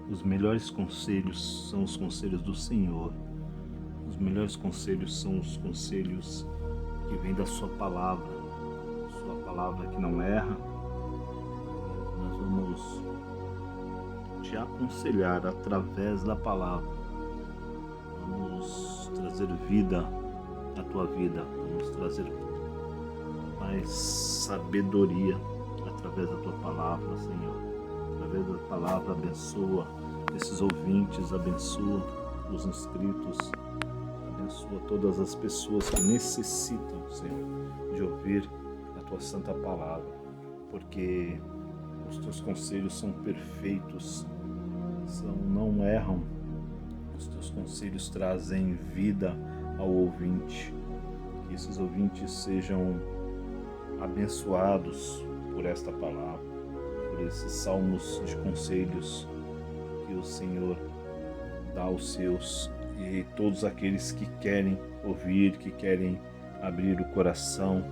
Os melhores conselhos são os conselhos do Senhor. Os melhores conselhos são os conselhos que vêm da sua palavra que não erra. Nós vamos te aconselhar através da palavra. Vamos trazer vida à tua vida. Vamos trazer mais sabedoria através da tua palavra, Senhor. Através da palavra, abençoa esses ouvintes, abençoa os inscritos, abençoa todas as pessoas que necessitam, Senhor, de ouvir a tua santa palavra, porque os teus conselhos são perfeitos, não erram. Os teus conselhos trazem vida ao ouvinte. Que esses ouvintes sejam abençoados por esta palavra, por esses salmos de conselhos que o Senhor dá aos seus e todos aqueles que querem ouvir, que querem abrir o coração.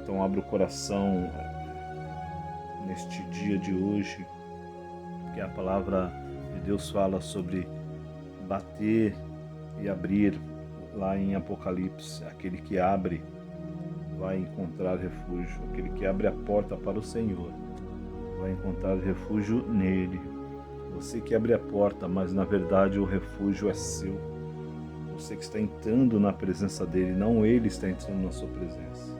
Então abra o coração neste dia de hoje, porque a palavra de Deus fala sobre bater e abrir lá em Apocalipse. Aquele que abre vai encontrar refúgio. Aquele que abre a porta para o Senhor vai encontrar refúgio nele. Você que abre a porta, mas na verdade o refúgio é seu. Você que está entrando na presença dele, não ele está entrando na sua presença.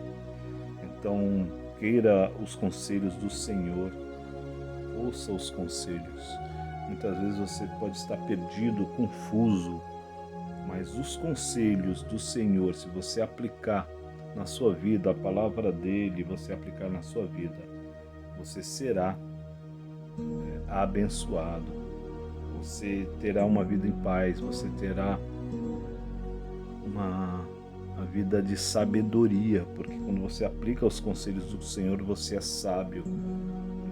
Então, queira os conselhos do Senhor, ouça os conselhos. Muitas vezes você pode estar perdido, confuso, mas os conselhos do Senhor, se você aplicar na sua vida a palavra dele, você aplicar na sua vida, você será abençoado. Você terá uma vida em paz, você terá uma vida de sabedoria, porque quando você aplica os conselhos do Senhor, você é sábio.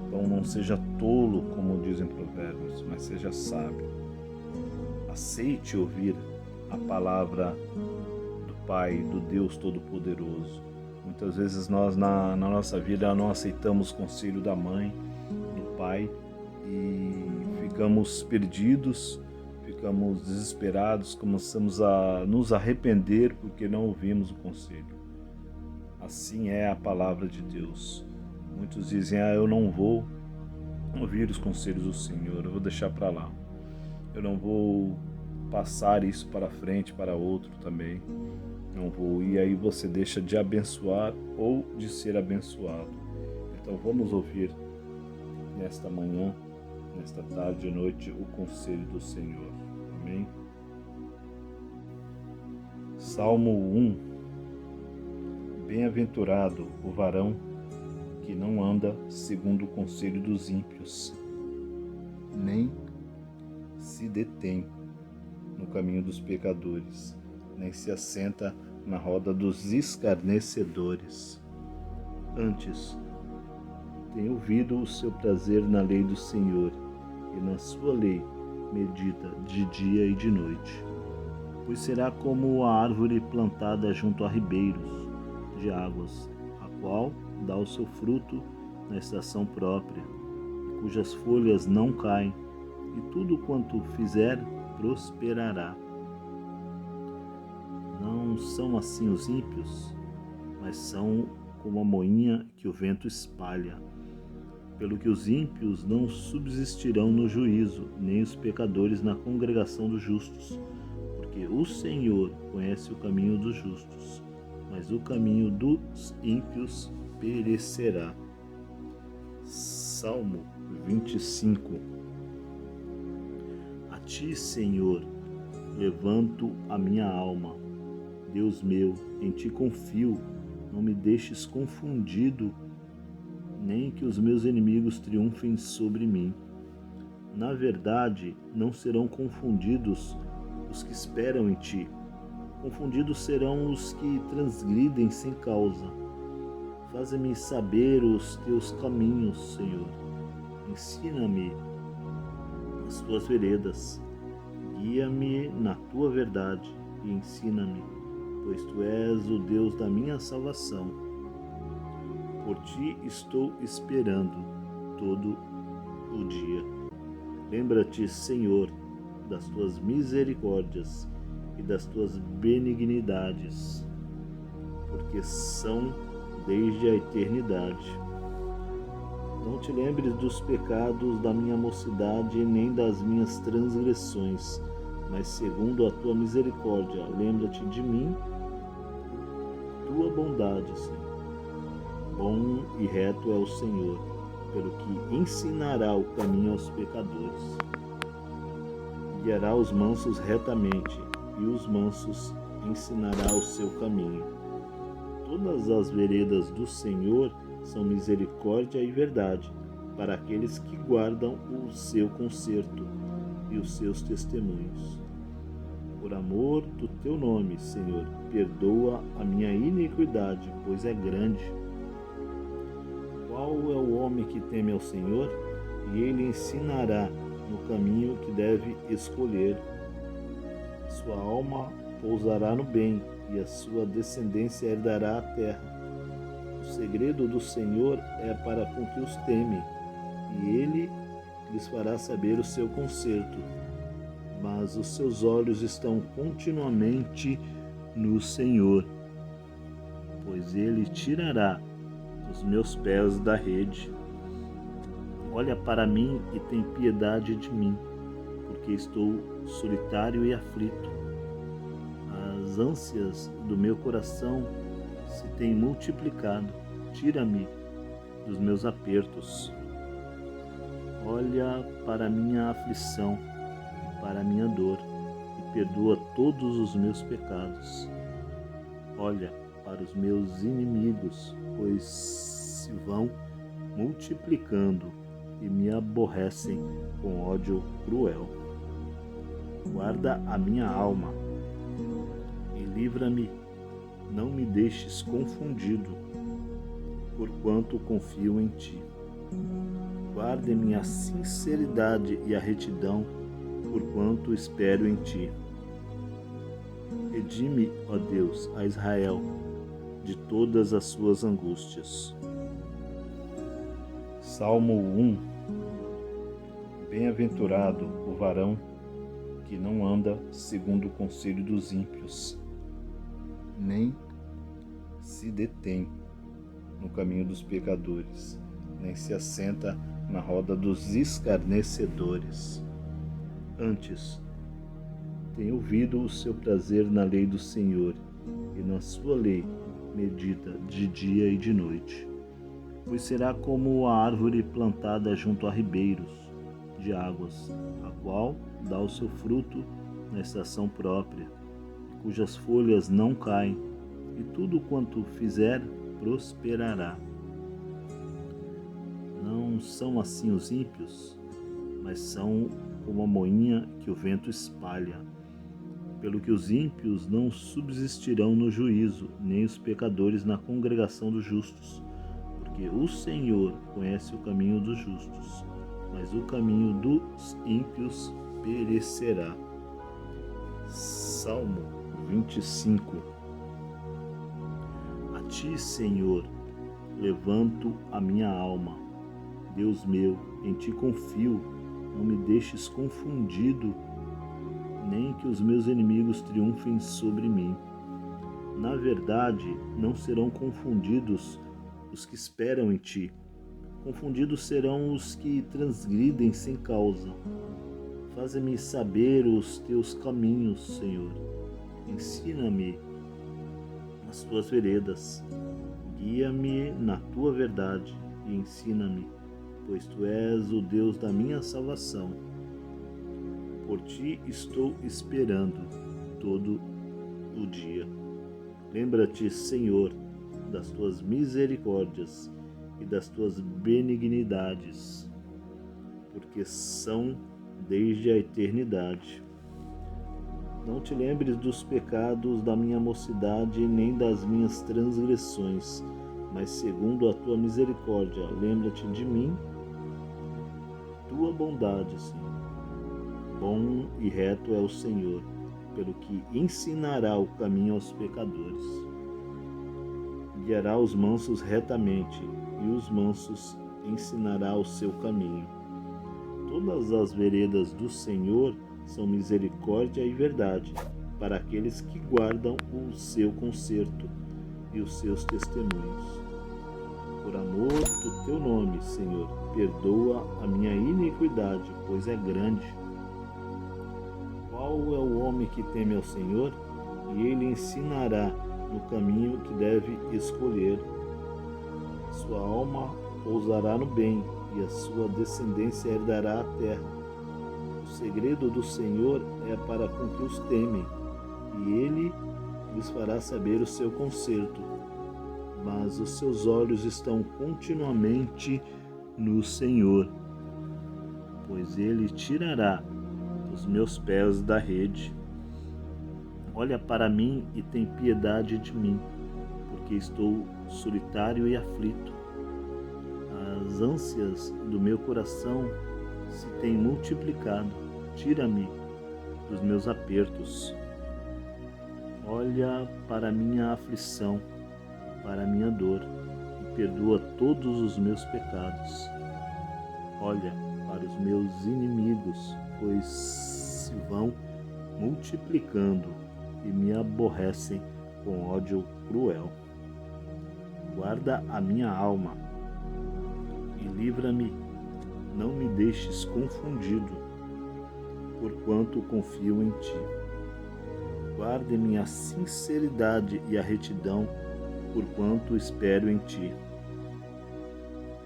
Então não seja tolo, como dizem Provérbios, mas seja sábio. Aceite ouvir a palavra do Pai, do Deus Todo-Poderoso. Muitas vezes nós na nossa vida não aceitamos o conselho da mãe, do pai, e ficamos perdidos, ficamos desesperados, começamos a nos arrepender porque não ouvimos o conselho. Assim é a palavra de Deus. Muitos dizem, eu não vou ouvir os conselhos do Senhor, eu vou deixar para lá. Eu não vou passar isso para frente para outro também. Não vou. E aí você deixa de abençoar ou de ser abençoado. Então vamos ouvir nesta manhã, nesta tarde e noite, o conselho do Senhor. Amém? Salmo 1. Bem-aventurado o varão que não anda segundo o conselho dos ímpios, nem se detém no caminho dos pecadores, nem se assenta na roda dos escarnecedores. Antes, tem ouvido o seu prazer na lei do Senhor, e na sua lei medita de dia e de noite. Pois será como a árvore plantada junto a ribeiros de águas, a qual dá o seu fruto na estação própria, cujas folhas não caem, e tudo quanto fizer prosperará. Não são assim os ímpios, mas são como a moinha que o vento espalha. Pelo que os ímpios não subsistirão no juízo, nem os pecadores na congregação dos justos, porque o Senhor conhece o caminho dos justos, mas o caminho dos ímpios perecerá. Salmo 25. A ti, Senhor, levanto a minha alma. Deus meu, em ti confio, não me deixes confundido, nem que os meus inimigos triunfem sobre mim. Na verdade, não serão confundidos os que esperam em ti. Confundidos serão os que transgridem sem causa. Faze-me saber os teus caminhos, Senhor. Ensina-me as tuas veredas. Guia-me na tua verdade e ensina-me, pois tu és o Deus da minha salvação. Por ti estou esperando todo o dia. Lembra-te, Senhor, das tuas misericórdias e das tuas benignidades, porque são desde a eternidade. Não te lembres dos pecados da minha mocidade, nem das minhas transgressões, mas segundo a tua misericórdia, lembra-te de mim, tua bondade, Senhor. Bom e reto é o Senhor, pelo que ensinará o caminho aos pecadores. Guiará os mansos retamente, e os mansos ensinará o seu caminho. Todas as veredas do Senhor são misericórdia e verdade, para aqueles que guardam o seu conserto e os seus testemunhos. Por amor do teu nome, Senhor, perdoa a minha iniquidade, pois é grande. Qual é o homem que teme ao Senhor? E ele ensinará no caminho que deve escolher. Sua alma pousará no bem, e a sua descendência herdará a terra. O segredo do Senhor é para com que os temem, e ele lhes fará saber o seu conserto. Mas os seus olhos estão continuamente no Senhor, pois ele tirará os meus pés da rede. Olha para mim e tem piedade de mim, porque estou solitário e aflito. As ânsias do meu coração se têm multiplicado. Tira-me dos meus apertos. Olha para minha aflição e para a minha dor, e perdoa todos os meus pecados. Olha para os meus inimigos, pois se vão multiplicando e me aborrecem com ódio cruel. Guarda a minha alma e livra-me, não me deixes confundido, porquanto confio em ti. Guarde-me a sinceridade e a retidão, porquanto espero em ti. Redime, ó Deus, a Israel de todas as suas angústias. Salmo 1. Bem-aventurado o varão que não anda segundo o conselho dos ímpios, nem se detém no caminho dos pecadores, nem se assenta na roda dos escarnecedores. Antes, tem ouvido o seu prazer na lei do Senhor, e na sua lei medita de dia e de noite. Pois será como a árvore plantada junto a ribeiros de águas, a qual dá o seu fruto na estação própria, cujas folhas não caem, e tudo quanto fizer prosperará. Não são assim os ímpios, mas são como a moinha que o vento espalha. Pelo que os ímpios não subsistirão no juízo, nem os pecadores na congregação dos justos. Porque o Senhor conhece o caminho dos justos, mas o caminho dos ímpios perecerá. Salmo 25. A ti, Senhor, levanto a minha alma. Deus meu, em ti confio, não me deixes confundido, nem que os meus inimigos triunfem sobre mim. Na verdade, não serão confundidos os que esperam em ti. Confundidos serão os que transgridem sem causa. Faze-me saber os teus caminhos, Senhor. Ensina-me as tuas veredas. Guia-me na tua verdade e ensina-me, pois tu és o Deus da minha salvação. Por ti estou esperando todo o dia. Lembra-te, Senhor, das tuas misericórdias e das tuas benignidades, porque são desde a eternidade. Não te lembres dos pecados da minha mocidade, nem das minhas transgressões, mas segundo a tua misericórdia, lembra-te de mim, tua bondade, Senhor. Bom e reto é o Senhor, pelo que ensinará o caminho aos pecadores. Guiará os mansos retamente, e os mansos ensinará o seu caminho. Todas as veredas do Senhor são misericórdia e verdade, para aqueles que guardam o seu conserto e os seus testemunhos. Por amor do teu nome, Senhor, perdoa a minha iniquidade, pois é grande. Qual é o homem que teme ao Senhor? E ele ensinará no caminho que deve escolher. Sua alma pousará no bem, e a sua descendência herdará a terra. O segredo do Senhor é para com que os temem, e ele lhes fará saber o seu conserto. Mas os seus olhos estão continuamente no Senhor, pois ele tirará os meus pés da rede. Olha para mim e tem piedade de mim, porque estou solitário e aflito. As ânsias do meu coração se têm multiplicado. Tira-me dos meus apertos. Olha para minha aflição, para minha dor, e perdoa todos os meus pecados. Olha para os meus inimigos, pois se vão multiplicando e me aborrecem com ódio cruel. Guarda a minha alma e livra-me, não me deixes confundido, porquanto confio em ti. Guarde-me a sinceridade e a retidão, porquanto espero em ti.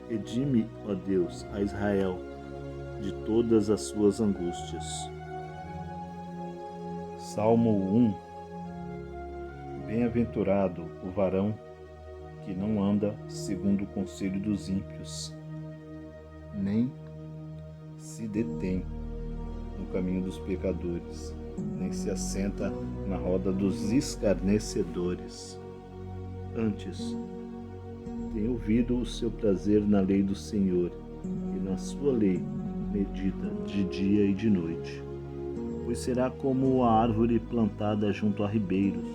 Redime, ó Deus, a Israel de todas as suas angústias. Salmo 1. Bem-aventurado o varão que não anda segundo o conselho dos ímpios, nem se detém no caminho dos pecadores, nem se assenta na roda dos escarnecedores. Antes, tem ouvido o seu prazer na lei do Senhor, e na sua lei medita de dia e de noite. Pois será como a árvore plantada junto a ribeiros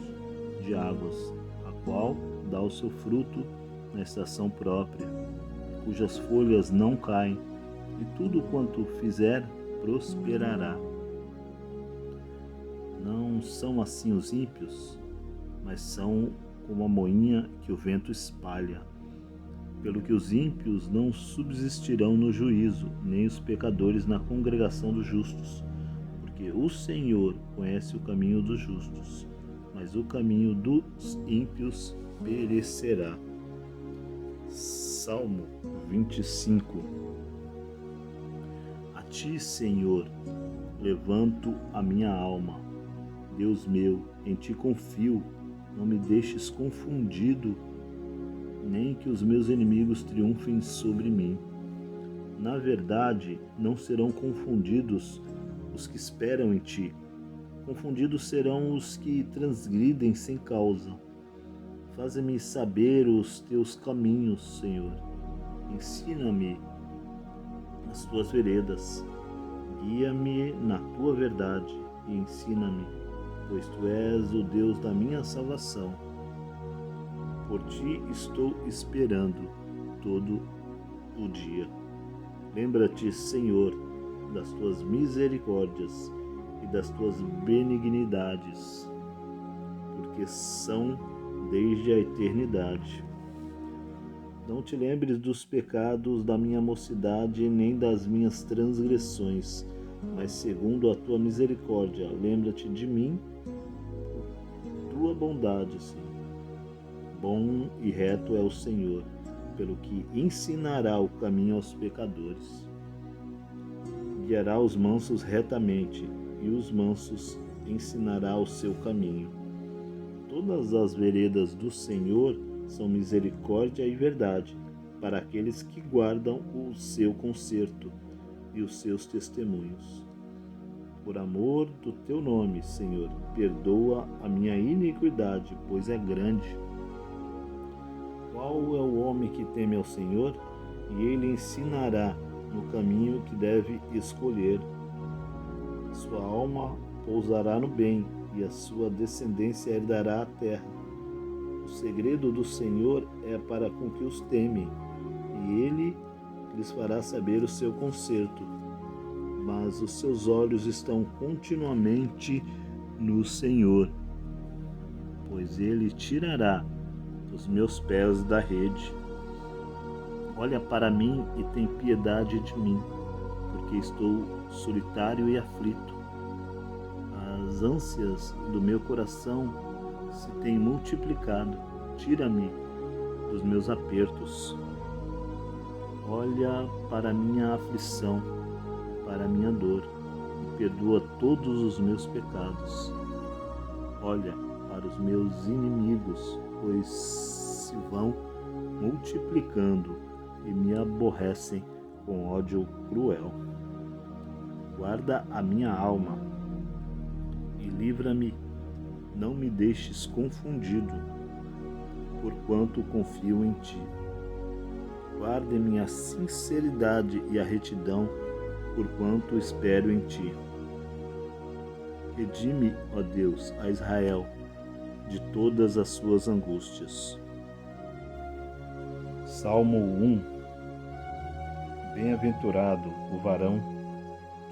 de águas, a qual dá o seu fruto na estação própria, cujas folhas não caem, e tudo quanto fizer prosperará. Não são assim os ímpios, mas são como a moinha que o vento espalha. Pelo que os ímpios não subsistirão no juízo, nem os pecadores na congregação dos justos, porque o Senhor conhece o caminho dos justos, mas o caminho dos ímpios perecerá. Salmo 25. A ti, Senhor, levanto a minha alma. Deus meu, em ti confio, não me deixes confundido, nem que os meus inimigos triunfem sobre mim. Na verdade, não serão confundidos os que esperam em ti. Confundidos serão os que transgridem sem causa. Faze-me saber os teus caminhos, Senhor. Ensina-me as tuas veredas. Guia-me na tua verdade e ensina-me, pois tu és o Deus da minha salvação. Por ti estou esperando todo o dia. Lembra-te, Senhor, das tuas misericórdias e das tuas benignidades, porque são desde a eternidade. Não te lembres dos pecados da minha mocidade, nem das minhas transgressões, mas segundo a tua misericórdia, lembra-te de mim, tua bondade, Senhor. Bom e reto é o Senhor, pelo que ensinará o caminho aos pecadores. Guiará os mansos retamente, e os mansos ensinará o seu caminho. Todas as veredas do Senhor são misericórdia e verdade, para aqueles que guardam o seu conserto e os seus testemunhos. Por amor do teu nome, Senhor, perdoa a minha iniquidade, pois é grande. Qual é o homem que teme ao Senhor? E ele ensinará no caminho que deve escolher. Sua alma pousará no bem, e a sua descendência herdará a terra. O segredo do Senhor é para com que os temem, e ele lhes fará saber o seu conserto. mas os seus olhos estão continuamente no Senhor, pois Ele tirará os meus pés da rede. Olha para mim e tem piedade de mim, porque estou solitário e aflito. As ânsias do meu coração se têm multiplicado. Tira-me dos meus apertos. Olha para a minha aflição, para a minha dor, e perdoa todos os meus pecados. Olha para os meus inimigos, pois se vão multiplicando e me aborrecem com ódio cruel. Guarda a minha alma e livra-me, não me deixes confundido, porquanto confio em ti. Guarde-me a sinceridade e a retidão, porquanto espero em ti. Redime, ó Deus, a Israel de todas as suas angústias. Salmo 1. Bem-aventurado o varão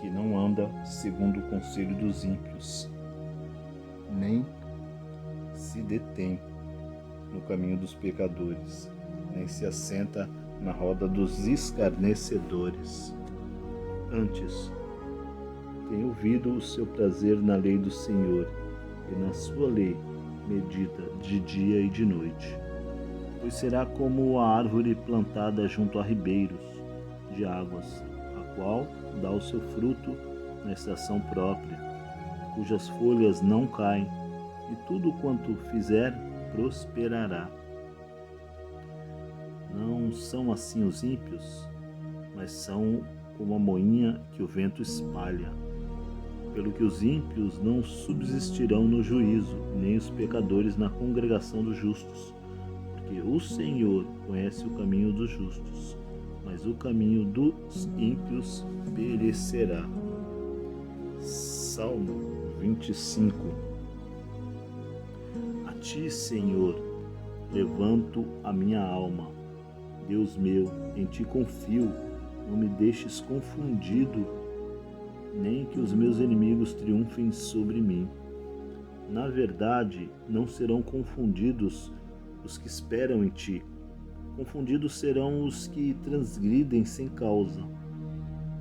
que não anda segundo o conselho dos ímpios, nem se detém no caminho dos pecadores, nem se assenta na roda dos escarnecedores. Antes, tem ouvido o seu prazer na lei do Senhor, e na sua lei medita de dia e de noite. Pois será como a árvore plantada junto a ribeiros de águas, a qual dá o seu fruto na estação própria, cujas folhas não caem, e tudo quanto fizer prosperará. Não são assim os ímpios, mas são como a moinha que o vento espalha. Pelo que os ímpios não subsistirão no juízo, nem os pecadores na congregação dos justos. Porque o Senhor conhece o caminho dos justos, mas o caminho dos ímpios perecerá. Salmo 25. A ti, Senhor, levanto a minha alma. Deus meu, em ti confio, não me deixes confundido, nem que os meus inimigos triunfem sobre mim. Na verdade, não serão confundidos os que esperam em ti. Confundidos serão os que transgridem sem causa.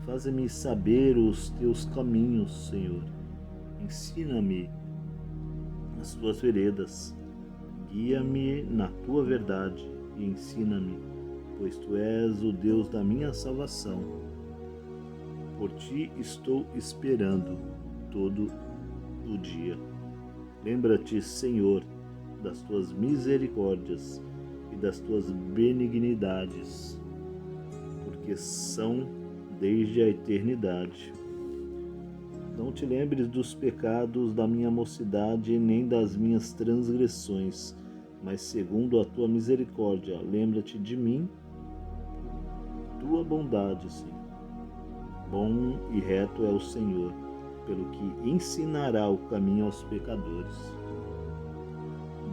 Faze-me saber os teus caminhos, Senhor. Ensina-me as tuas veredas. Guia-me na tua verdade e ensina-me, pois tu és o Deus da minha salvação. Por ti estou esperando todo o dia. Lembra-te, Senhor, das tuas misericórdias e das tuas benignidades, porque são desde a eternidade. Não te lembres dos pecados da minha mocidade, nem das minhas transgressões, mas segundo a tua misericórdia, lembra-te de mim, tua bondade, Senhor. Bom e reto é o Senhor, pelo que ensinará o caminho aos pecadores.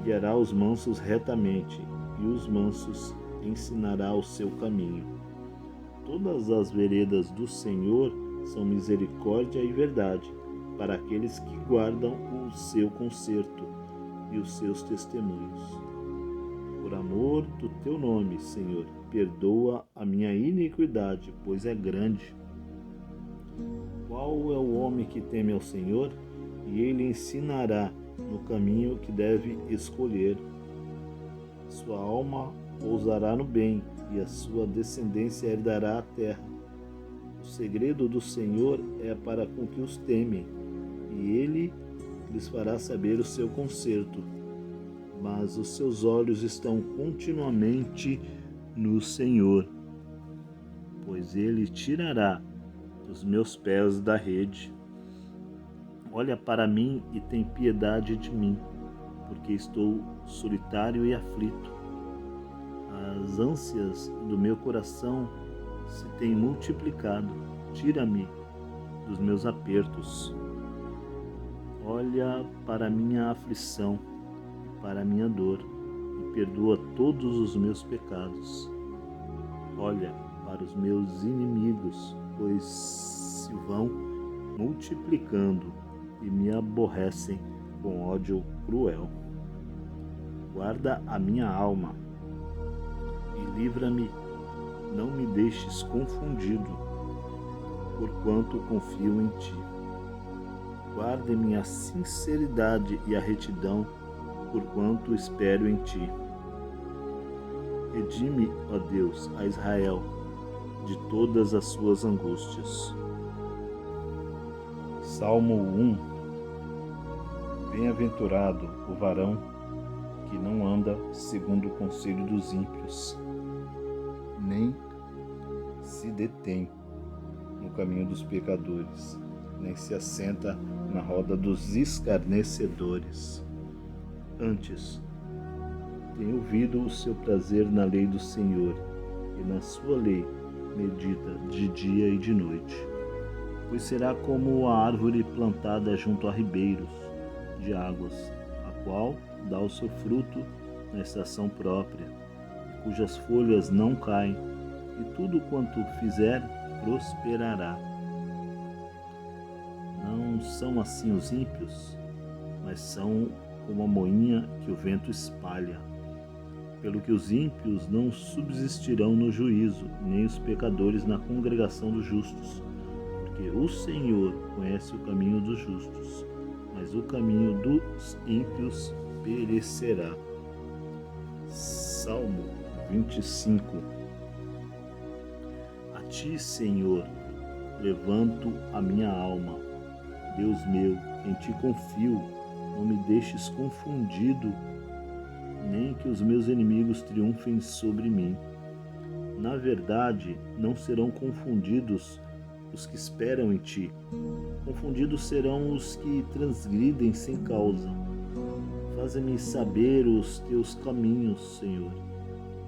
Guiará os mansos retamente, e os mansos ensinará o seu caminho. Todas as veredas do Senhor são misericórdia e verdade, para aqueles que guardam o seu conserto e os seus testemunhos. Por amor do teu nome, Senhor, perdoa a minha iniquidade, pois é grande. Qual é o homem que teme ao Senhor? E ele ensinará no caminho que deve escolher. Sua alma pousará no bem, e a sua descendência herdará a terra. O segredo do Senhor é para com que os temem, e ele lhes fará saber o seu conserto. Mas os seus olhos estão continuamente no Senhor, pois ele tirará os meus pés da rede. Olha para mim e tem piedade de mim, porque estou solitário e aflito. As ânsias do meu coração se têm multiplicado. Tira-me dos meus apertos. Olha para a minha aflição e para a minha dor, e perdoa todos os meus pecados. Olha para os meus inimigos, pois se vão multiplicando e me aborrecem com ódio cruel. Guarda a minha alma e livra-me, não me deixes confundido, porquanto confio em ti. Guarde-me a sinceridade e a retidão, porquanto espero em ti. Redime, ó Deus, a Israel de todas as suas angústias. Salmo 1. Bem-aventurado o varão que não anda segundo o conselho dos ímpios, nem se detém no caminho dos pecadores, nem se assenta na roda dos escarnecedores. Antes, tem ouvido o seu prazer na lei do Senhor, e na sua lei medita de dia e de noite. Pois será como a árvore plantada junto a ribeiros de águas, a qual dá o seu fruto na estação própria, cujas folhas não caem, e tudo quanto fizer prosperará. Não são assim os ímpios, mas são como a moinha que o vento espalha. Pelo que os ímpios não subsistirão no juízo, nem os pecadores na congregação dos justos. Porque o Senhor conhece o caminho dos justos, mas o caminho dos ímpios perecerá. Salmo 25. A ti, Senhor, levanto a minha alma. Deus meu, em ti confio, não me deixes confundido, nem que os meus inimigos triunfem sobre mim. Na verdade, não serão confundidos os que esperam em ti. Confundidos serão os que transgridem sem causa. Faze-me saber os teus caminhos, Senhor.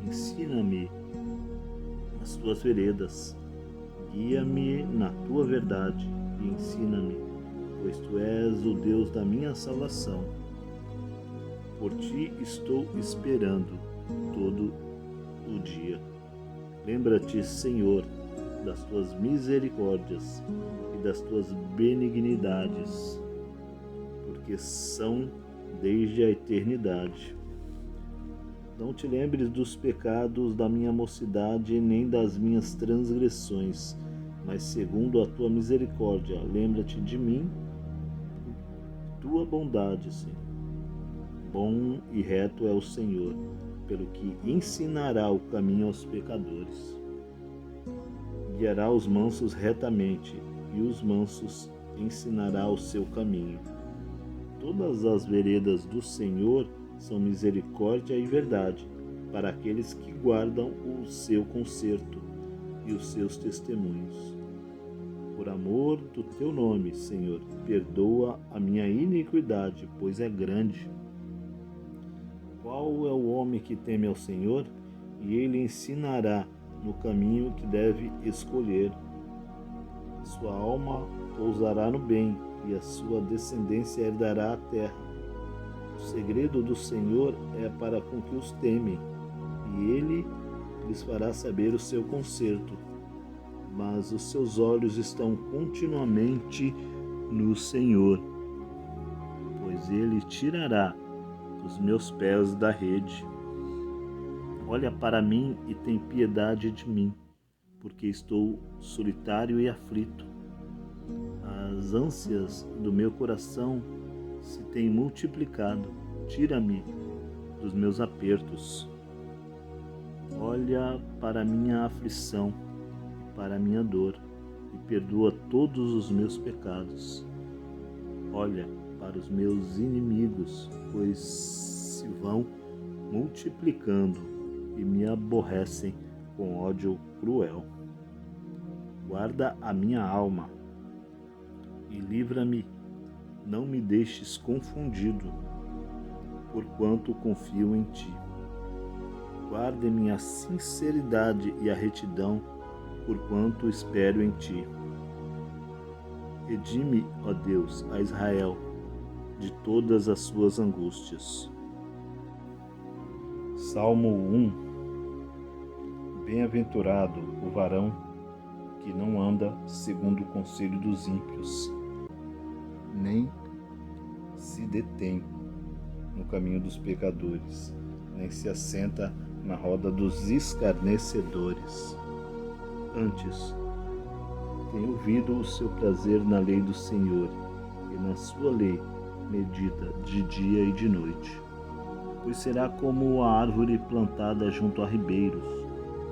Ensina-me as tuas veredas. Guia-me na tua verdade e ensina-me, pois tu és o Deus da minha salvação. Por ti estou esperando todo o dia. Lembra-te, Senhor, das tuas misericórdias e das tuas benignidades, porque são desde a eternidade. Não te lembres dos pecados da minha mocidade, nem das minhas transgressões, mas segundo a tua misericórdia, lembra-te de mim, tua bondade, Senhor. Bom e reto é o Senhor, pelo que ensinará o caminho aos pecadores. Guiará os mansos retamente, e os mansos ensinará o seu caminho. Todas as veredas do Senhor são misericórdia e verdade, para aqueles que guardam o seu conserto e os seus testemunhos. Por amor do teu nome, Senhor, perdoa a minha iniquidade, pois é grande. Qual é o homem que teme ao Senhor? E ele ensinará no caminho que deve escolher. Sua alma pousará no bem, e a sua descendência herdará a terra. O segredo do Senhor é para com que os temem, e ele lhes fará saber o seu conserto. Mas os seus olhos estão continuamente no Senhor, pois ele tirará os meus pés da rede. Olha para mim e tem piedade de mim, porque estou solitário e aflito. As ânsias do meu coração se têm multiplicado. Tira-me dos meus apertos. Olha para minha aflição, para a minha dor, e perdoa todos os meus pecados. Olha para os meus inimigos, pois se vão multiplicando e me aborrecem com ódio cruel. Guarda a minha alma e livra-me, não me deixes confundido, porquanto confio em ti. Guarde-me a sinceridade e a retidão, porquanto espero em ti. Redime, ó Deus, a Israel de todas as suas angústias. Salmo 1. Bem-aventurado o varão que que não anda segundo o conselho dos ímpios, nem se detém no caminho dos pecadores, nem se assenta na roda dos escarnecedores. Antes, tem ouvido o seu prazer na lei do Senhor, e na sua lei medita de dia e de noite. Pois será como a árvore plantada junto a ribeiros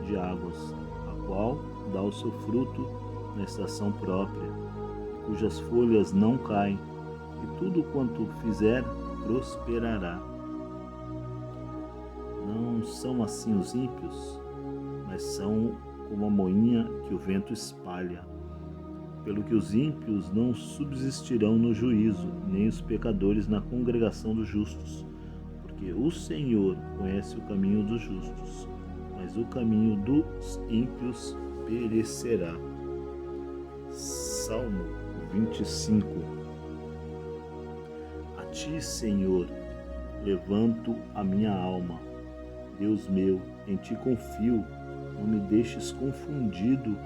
de águas, a qual dá o seu fruto na estação própria, cujas folhas não caem, e tudo quanto fizer prosperará. Não são assim os ímpios, mas são como a moinha que o vento espalha. Pelo que os ímpios não subsistirão no juízo, nem os pecadores na congregação dos justos. Porque o Senhor conhece o caminho dos justos, mas o caminho dos ímpios perecerá. Salmo 25. A ti, Senhor, levanto a minha alma. Deus meu, em ti confio, não me deixes confundido,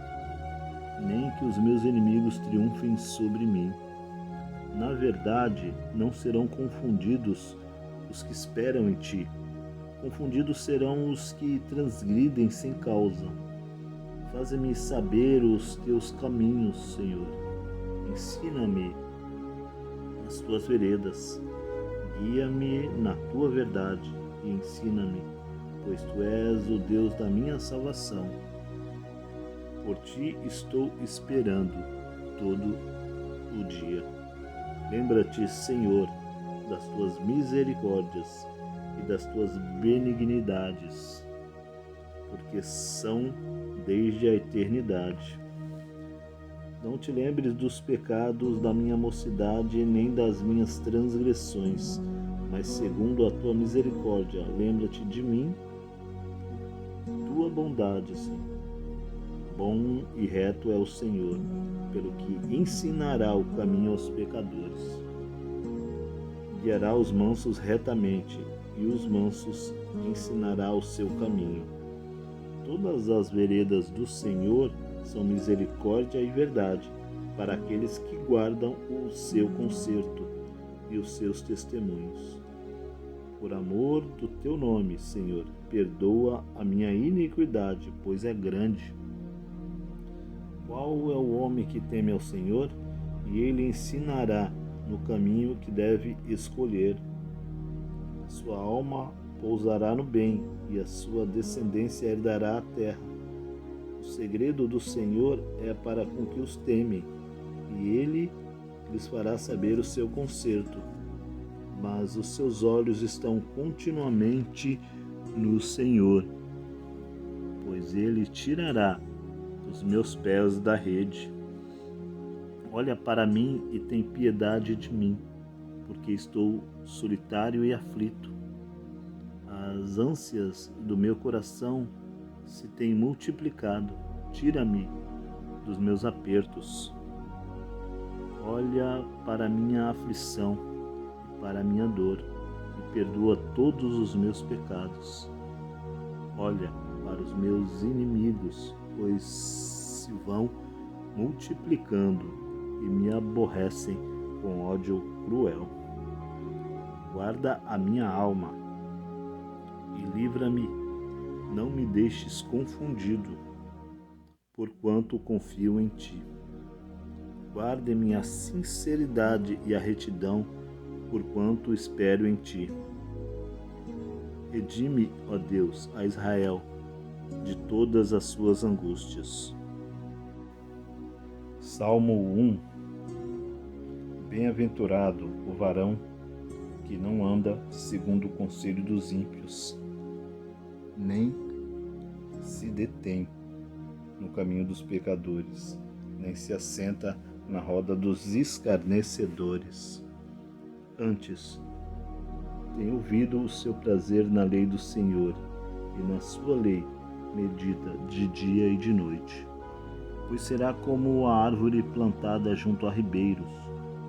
nem que os meus inimigos triunfem sobre mim. Na verdade, não serão confundidos os que esperam em ti. Confundidos serão os que transgridem sem causa. Faze-me saber os teus caminhos, Senhor. Ensina-me as tuas veredas. Guia-me na tua verdade e ensina-me, pois tu és o Deus da minha salvação. Por ti estou esperando todo o dia. Lembra-te, Senhor, das tuas misericórdias e das tuas benignidades, porque são desde a eternidade. Não te lembres dos pecados da minha mocidade, nem das minhas transgressões, mas segundo a tua misericórdia, lembra-te de mim, tua bondade, Senhor. Bom e reto é o Senhor, pelo que ensinará o caminho aos pecadores. Guiará os mansos retamente, e os mansos ensinará o seu caminho. Todas as veredas do Senhor são misericórdia e verdade, para aqueles que guardam o seu conserto e os seus testemunhos. Por amor do teu nome, Senhor, perdoa a minha iniquidade, pois é grande. Qual é o homem que teme ao Senhor? E ele ensinará no caminho que deve escolher. Sua alma pousará no bem, e a sua descendência herdará a terra. O segredo do Senhor é para com que os temem, e ele lhes fará saber o seu conserto. Mas os seus olhos estão continuamente no Senhor, pois ele tirará os meus pés da rede. Olha para mim e tem piedade de mim, porque estou solitário e aflito. As ânsias do meu coração se têm multiplicado. Tira-me dos meus apertos. Olha para minha aflição e para minha dor, e perdoa todos os meus pecados. Olha para os meus inimigos, pois se vão multiplicando e me aborrecem com ódio cruel. Guarda a minha alma e livra-me, não me deixes confundido, porquanto confio em ti. Guarde-me a sinceridade e a retidão, porquanto espero em ti. Redime, ó Deus, a Israel de todas as suas angústias. Salmo 1. Bem-aventurado o varão que não anda segundo o conselho dos ímpios, nem se detém no caminho dos pecadores, nem se assenta na roda dos escarnecedores. Antes, tem ouvido o seu prazer na lei do Senhor, e na sua lei medita de dia e de noite. Pois será como a árvore plantada junto a ribeiros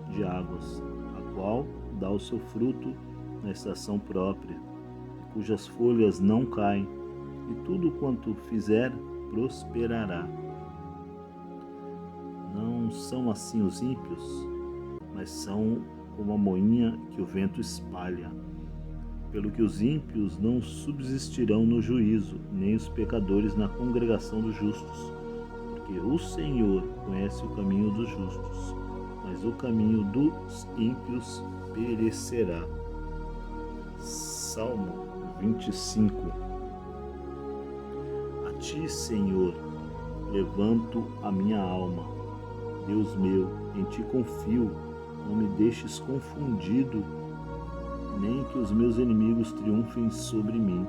de águas, a qual dá o seu fruto na estação própria, cujas folhas não caem, e tudo quanto fizer prosperará. Não são assim os ímpios, mas são como a moinha que o vento espalha. Pelo que os ímpios não subsistirão no juízo, nem os pecadores na congregação dos justos. Porque o Senhor conhece o caminho dos justos, mas o caminho dos ímpios perecerá. Salmo 25. A ti, Senhor, levanto a minha alma. Deus meu, em ti confio, não me deixes confundido, nem que os meus inimigos triunfem sobre mim.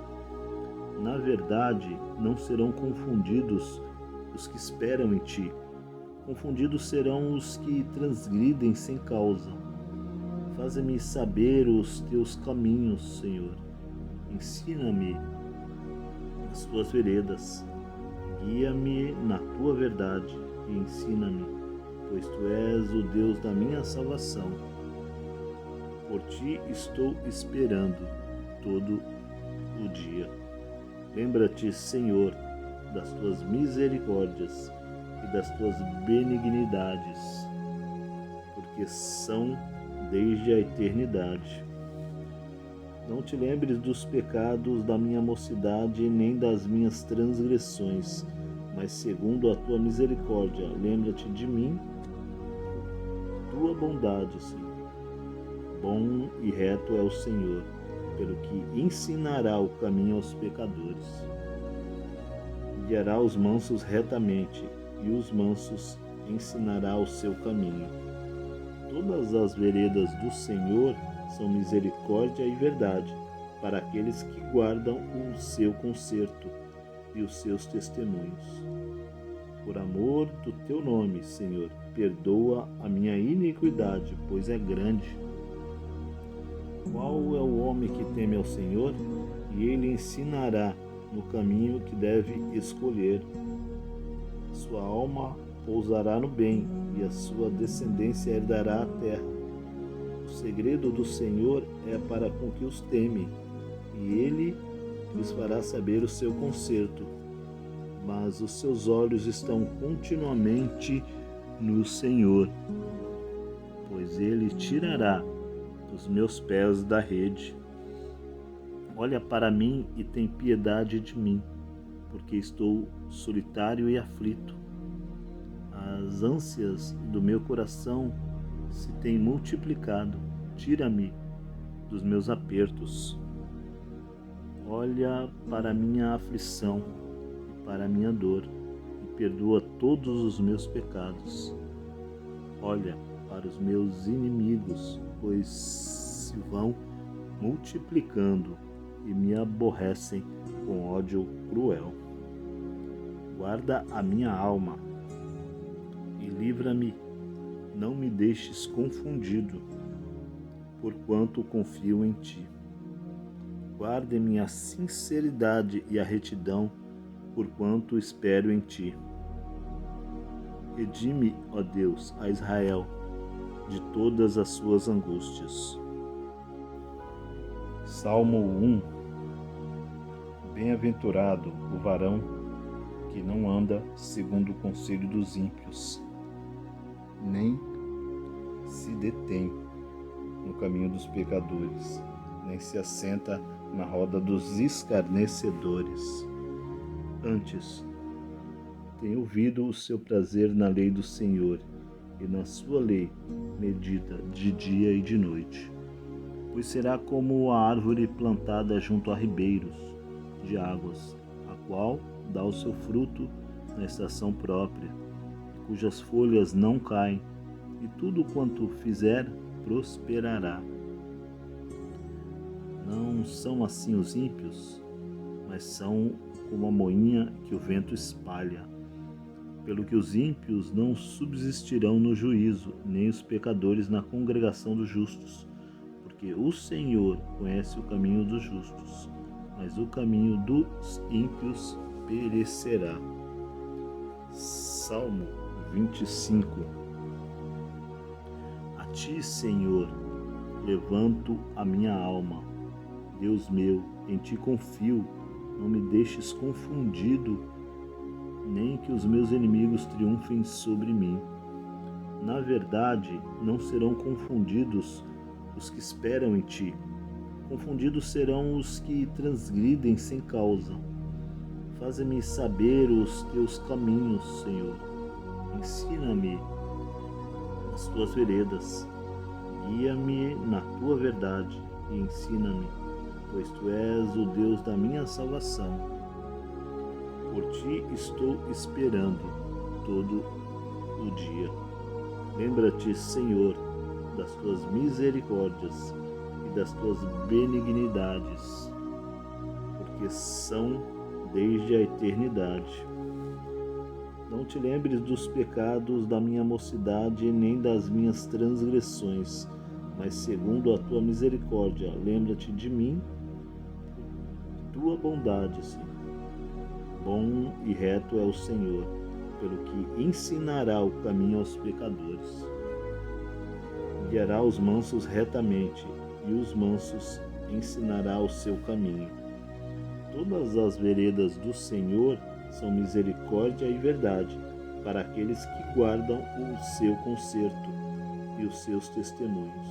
Na verdade, não serão confundidos os que esperam em ti. Confundidos serão os que transgridem sem causa. Faze-me saber os teus caminhos, Senhor. Ensina-me as tuas veredas. Guia-me na tua verdade e ensina-me, pois tu és o Deus da minha salvação. Por ti estou esperando todo o dia. Lembra-te, Senhor, das tuas misericórdias e das tuas benignidades, porque são desde a eternidade. Não te lembres dos pecados da minha mocidade, nem das minhas transgressões, mas segundo a tua misericórdia, lembra-te de mim, tua bondade, Senhor. Bom e reto é o Senhor, pelo que ensinará o caminho aos pecadores. Guiará os mansos retamente, e os mansos ensinará o seu caminho. Todas as veredas do Senhor são misericórdia e verdade, para aqueles que guardam o seu conserto e os seus testemunhos. Por amor do teu nome, Senhor, perdoa a minha iniquidade, pois é grande. Qual é o homem que teme ao Senhor? E ele ensinará no caminho que deve escolher. Sua alma pousará no bem, e a sua descendência herdará a terra. O segredo do Senhor é para com que os temem, e ele lhes fará saber o seu conserto. Mas os seus olhos estão continuamente no Senhor, pois ele tirará os meus pés da rede. Olha para mim e tem piedade de mim, porque estou solitário e aflito. As ânsias do meu coração se têm multiplicado. Tira-me dos meus apertos. Olha para a minha aflição e para a minha dor, e perdoa todos os meus pecados. Olha para os meus inimigos, pois se vão multiplicando e me aborrecem com ódio cruel. Guarda a minha alma e livra-me, não me deixes confundido, porquanto confio em ti. Guarde-me a sinceridade e a retidão, porquanto espero em ti. Redime, ó Deus, a Israel de todas as suas angústias. Salmo 1. Bem-aventurado o varão que não anda segundo o conselho dos ímpios, nem se detém no caminho dos pecadores, nem se assenta na roda dos escarnecedores. Antes, tem ouvido o seu prazer na lei do Senhor, e na sua lei medita de dia e de noite. Pois será como a árvore plantada junto a ribeiros de águas, a qual dá o seu fruto na estação própria, cujas folhas não caem, e tudo quanto fizer prosperará. Não são assim os ímpios, mas são como a moinha que o vento espalha. Pelo que os ímpios não subsistirão no juízo, nem os pecadores na congregação dos justos. Porque o Senhor conhece o caminho dos justos, mas o caminho dos ímpios perecerá. Salmo 25. A ti, Senhor, levanto a minha alma. Deus meu, em ti confio, não me deixes confundido, nem que os meus inimigos triunfem sobre mim. Na verdade, não serão confundidos os que esperam em ti. Confundidos serão os que transgridem sem causa. Faze-me saber os teus caminhos, Senhor. Ensina-me as tuas veredas. Guia-me na tua verdade e ensina-me, pois tu és o Deus da minha salvação. Por ti estou esperando todo o dia. Lembra-te, Senhor, das tuas misericórdias e das tuas benignidades, porque são desde a eternidade. Não te lembres dos pecados da minha mocidade, nem das minhas transgressões, mas segundo a tua misericórdia, lembra-te de mim, tua bondade, Senhor. Bom e reto é o Senhor, pelo que ensinará o caminho aos pecadores. Guiará os mansos retamente, e os mansos ensinará o seu caminho. Todas as veredas do Senhor são misericórdia e verdade para aqueles que guardam o seu conserto e os seus testemunhos.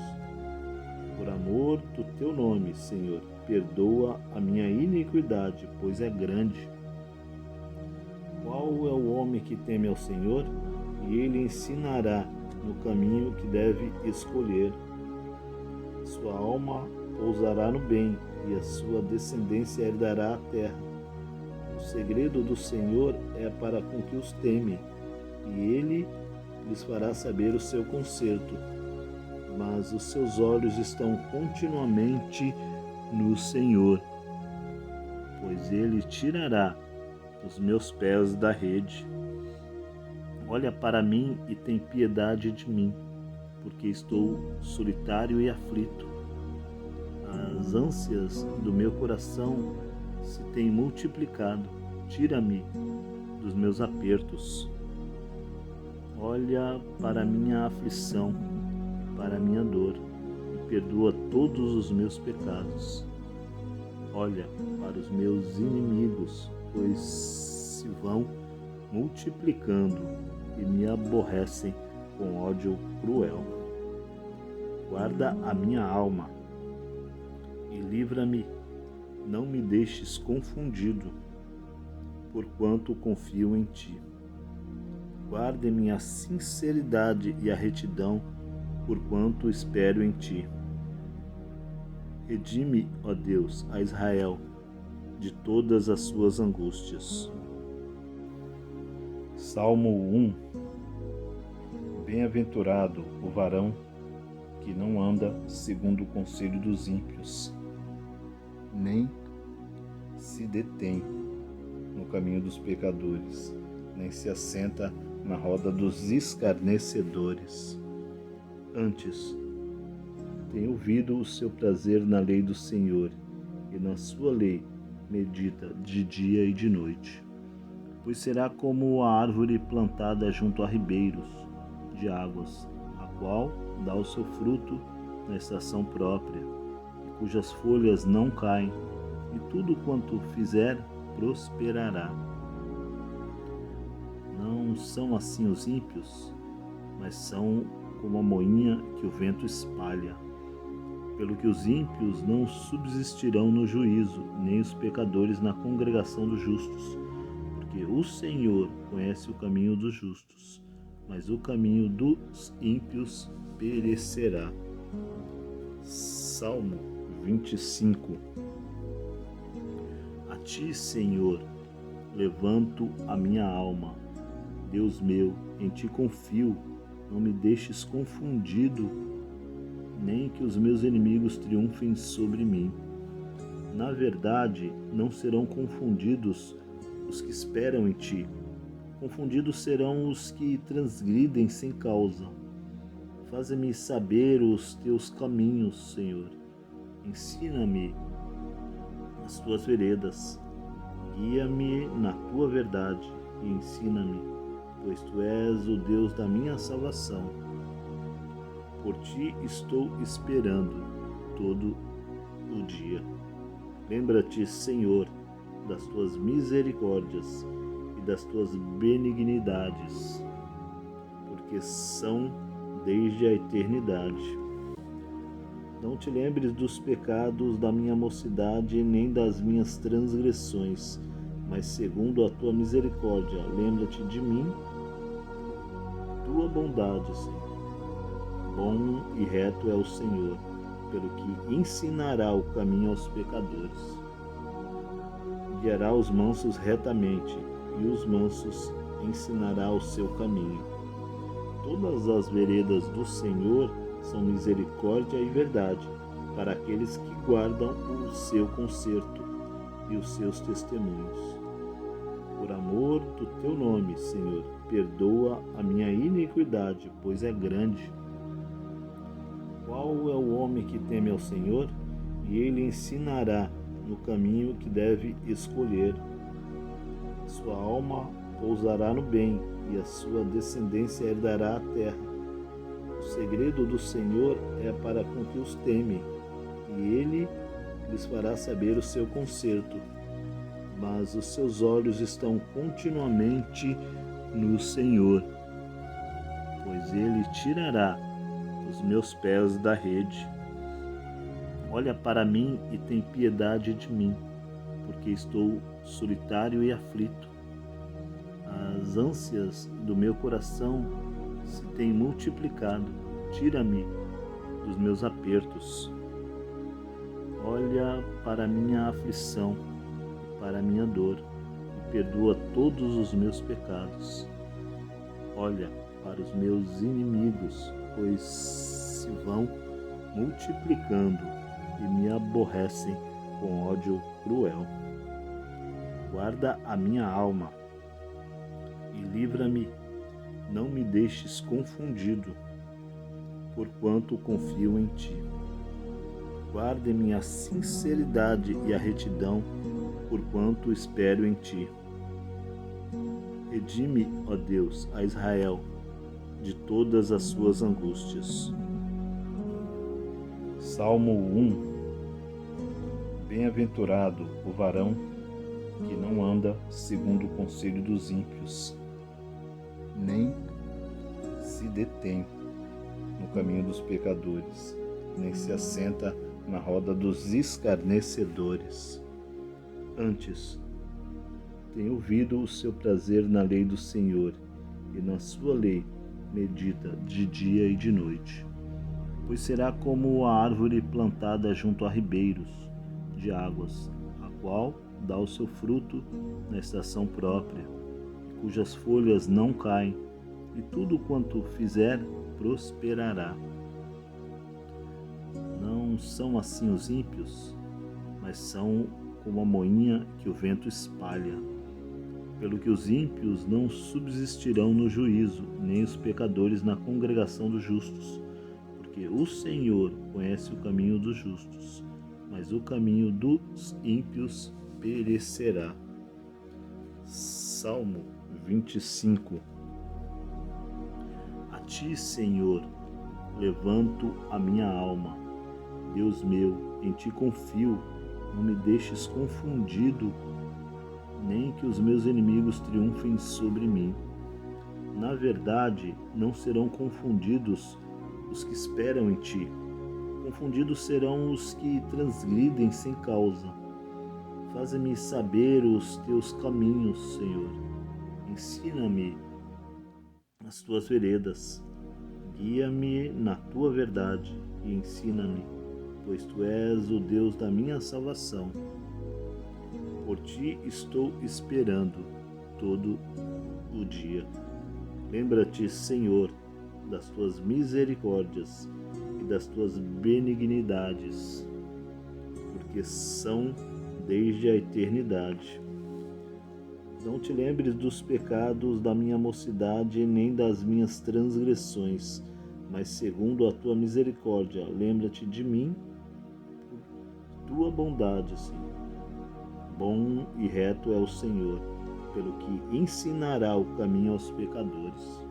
Por amor do teu nome, Senhor, perdoa a minha iniquidade, pois é grande. Qual é o homem que teme ao Senhor? E ele ensinará no caminho que deve escolher. Sua alma pousará no bem, e a sua descendência herdará a terra. O segredo do Senhor é para com que os temem, e ele lhes fará saber o seu conserto. Mas os seus olhos estão continuamente no Senhor, pois ele tirará os meus pés da rede. Olha para mim e tem piedade de mim, porque estou solitário e aflito. As ânsias do meu coração se têm multiplicado. Tira-me dos meus apertos. Olha para minha aflição, para minha dor, e perdoa todos os meus pecados. Olha para os meus inimigos, pois se vão multiplicando e me aborrecem com ódio cruel. Guarda a minha alma e livra-me, não me deixes confundido, porquanto confio em ti. Guarde-me a sinceridade e a retidão, porquanto espero em ti. Redime, ó Deus, a Israel de todas as suas angústias. Salmo 1. Bem-aventurado o varão que não anda segundo o conselho dos ímpios, nem se detém no caminho dos pecadores, nem se assenta na roda dos escarnecedores. Antes, tem ouvido o seu prazer na lei do Senhor, e na sua lei medita de dia e de noite. Pois será como a árvore plantada junto a ribeiros de águas, a qual dá o seu fruto na estação própria, cujas folhas não caem, e tudo quanto fizer prosperará. Não são assim os ímpios, mas são como a moinha que o vento espalha. Pelo que os ímpios não subsistirão no juízo, nem os pecadores na congregação dos justos. Porque o Senhor conhece o caminho dos justos, mas o caminho dos ímpios perecerá. Salmo 25. A ti, Senhor, levanto a minha alma. Deus meu, em ti confio, não me deixes confundido, nem que os meus inimigos triunfem sobre mim. Na verdade, não serão confundidos os que esperam em ti. Confundidos serão os que transgridem sem causa. Faze-me saber os teus caminhos, Senhor. Ensina-me as tuas veredas. Guia-me na tua verdade e ensina-me, pois tu és o Deus da minha salvação. Por ti estou esperando todo o dia. Lembra-te, Senhor, das tuas misericórdias e das tuas benignidades, porque porque são desde a eternidade. Não te lembres dos pecados da minha mocidade, nem das minhas transgressões, mas segundo a tua misericórdia, lembra-te de mim, tua bondade, Senhor. Bom e reto é o Senhor, pelo que ensinará o caminho aos pecadores. Guiará os mansos retamente, e os mansos ensinará o seu caminho. Todas as veredas do Senhor são misericórdia e verdade, para aqueles que guardam o seu conserto e os seus testemunhos. Por amor do teu nome, Senhor, perdoa a minha iniquidade, pois é grande. Qual é o homem que teme ao Senhor? E ele ensinará no caminho que deve escolher. Sua alma pousará no bem, e a sua descendência herdará a terra. O segredo do Senhor é para com que os temem, e ele lhes fará saber o seu conserto. Mas os seus olhos estão continuamente no Senhor, pois ele tirará os meus pés da rede. Olha para mim e tem piedade de mim, porque estou solitário e aflito. As ânsias do meu coração se têm multiplicado. Tira-me dos meus apertos. Olha para minha aflição, para minha dor, e perdoa todos os meus pecados. Olha para os meus inimigos, pois se vão multiplicando e me aborrecem com ódio cruel. Guarda a minha alma e livra-me, não me deixes confundido, porquanto confio em ti. Guarde-me a sinceridade e a retidão, porquanto espero em ti. Redime, ó Deus, a Israel de todas as suas angústias. Salmo 1. Bem-aventurado o varão que não anda segundo o conselho dos ímpios, nem se detém no caminho dos pecadores, nem se assenta na roda dos escarnecedores. Antes, tem ouvido o seu prazer na lei do Senhor, e na sua lei medita de dia e de noite. Pois será como a árvore plantada junto a ribeiros de águas, a qual dá o seu fruto na estação própria, cujas folhas não caem, e tudo quanto fizer prosperará. Não são assim os ímpios, mas são como a moinha que o vento espalha. Pelo que os ímpios não subsistirão no juízo, nem os pecadores na congregação dos justos, porque o Senhor conhece o caminho dos justos, mas o caminho dos ímpios perecerá. Salmo 25. A ti, Senhor, levanto a minha alma. Deus meu, em ti confio, não me deixes confundido, nem que os meus inimigos triunfem sobre mim. Na verdade, não serão confundidos os que esperam em ti. Confundidos serão os que transgridem sem causa. Faze-me saber os teus caminhos, Senhor. Ensina-me as tuas veredas. Guia-me na tua verdade e ensina-me, pois tu és o Deus da minha salvação. Por ti estou esperando todo o dia. Lembra-te, Senhor, das tuas misericórdias e das tuas benignidades, porque são desde a eternidade. Não te lembres dos pecados da minha mocidade, nem das minhas transgressões, mas segundo a tua misericórdia, lembra-te de mim, tua bondade, Senhor. Bom e reto é o Senhor, pelo que ensinará o caminho aos pecadores.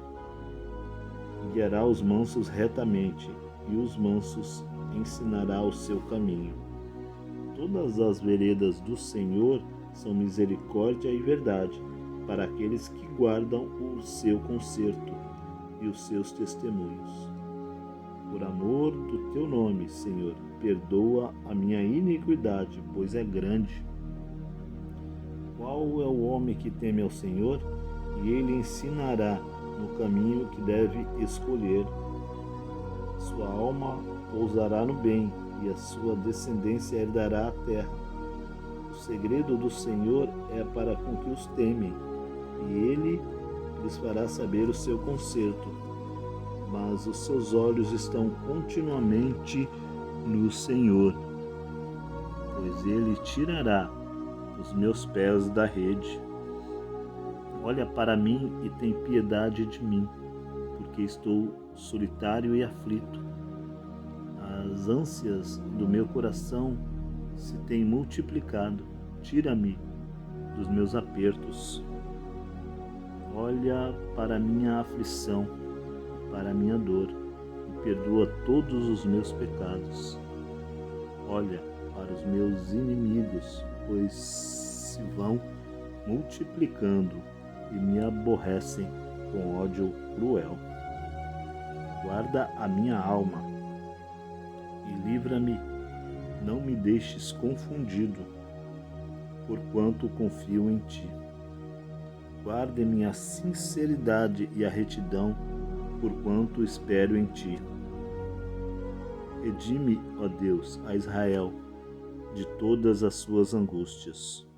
Guiará os mansos retamente, e os mansos ensinará o seu caminho. Todas as veredas do Senhor são misericórdia e verdade, para aqueles que guardam o seu conserto e os seus testemunhos. Por amor do teu nome, Senhor, perdoa a minha iniquidade, pois é grande. Qual é o homem que teme ao Senhor? E ele ensinará no caminho que deve escolher. Sua alma pousará no bem, e a sua descendência herdará a terra. O segredo do Senhor é para com que os temem, e ele lhes fará saber o seu conserto. Mas os seus olhos estão continuamente no Senhor, pois ele tirará os meus pés da rede. Olha para mim e tem piedade de mim, porque estou solitário e aflito. As ânsias do meu coração se têm multiplicado. Tira-me dos meus apertos. Olha para minha aflição, para minha dor, e perdoa todos os meus pecados. Olha para os meus inimigos, pois se vão multiplicando e me aborrecem com ódio cruel. Guarda a minha alma e livra-me, não me deixes confundido, porquanto confio em ti. Guarde-me a sinceridade e a retidão, porquanto espero em ti. Redime, ó Deus, a Israel de todas as suas angústias.